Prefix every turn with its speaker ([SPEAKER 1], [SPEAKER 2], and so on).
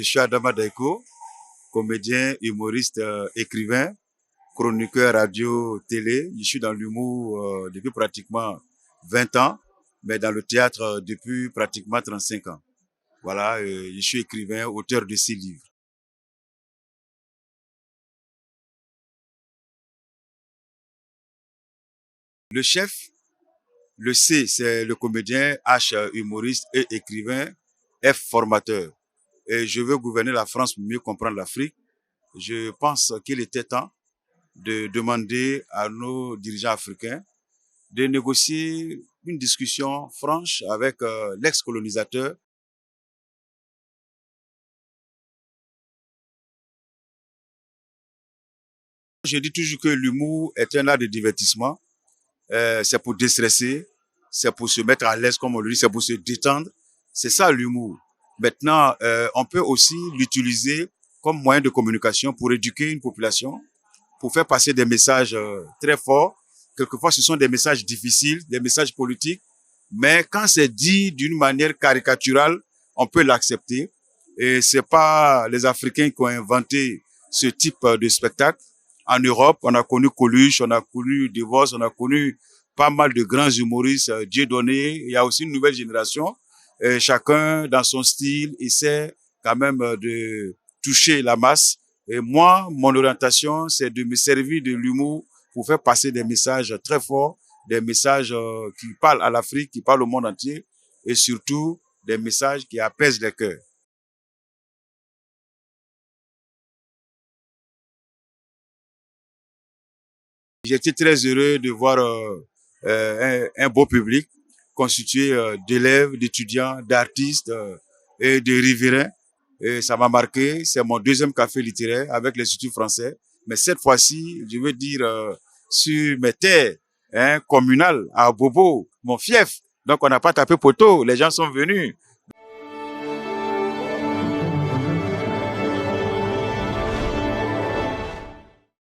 [SPEAKER 1] je suis Adama Daiko, comédien, humoriste, écrivain, chroniqueur radio-télé. Je suis dans l'humour depuis pratiquement 20 ans, mais dans le théâtre depuis pratiquement 35 ans. Voilà, je suis écrivain, auteur de 6 livres. Le chef, le C, c'est le comédien, H, humoriste et écrivain, F, formateur. Et je veux gouverner la France pour mieux comprendre l'Afrique. Je pense qu'il était temps de demander à nos dirigeants africains de négocier une discussion franche avec l'ex-colonisateur. Je dis toujours que l'humour est un art de divertissement. C'est pour déstresser, c'est pour se mettre à l'aise, comme on le dit, c'est pour se détendre. C'est ça l'humour. Maintenant, on peut aussi l'utiliser comme moyen de communication pour éduquer une population, pour faire passer des messages très forts. Quelquefois, ce sont des messages difficiles, des messages politiques, mais quand c'est dit d'une manière caricaturale, on peut l'accepter. Et c'est pas les Africains qui ont inventé ce type de spectacle. En Europe, on a connu Coluche, on a connu DeVos, on a connu pas mal de grands humoristes, Dieudonné. Il y a aussi une nouvelle génération. Et chacun, dans son style, essaie quand même de toucher la masse. Et moi, mon orientation, c'est de me servir de l'humour pour faire passer des messages très forts, des messages qui parlent à l'Afrique, qui parlent au monde entier, et surtout des messages qui apaisent les cœurs. J'étais très heureux de voir un beau public constitué d'élèves, d'étudiants, d'artistes et de riverains. Et ça m'a marqué. C'est mon deuxième café littéraire avec l'Institut français. Mais cette fois-ci, je veux dire, sur mes terres communales, à Bobo, mon fief. Donc, on n'a pas tapé poteau. Les gens sont venus.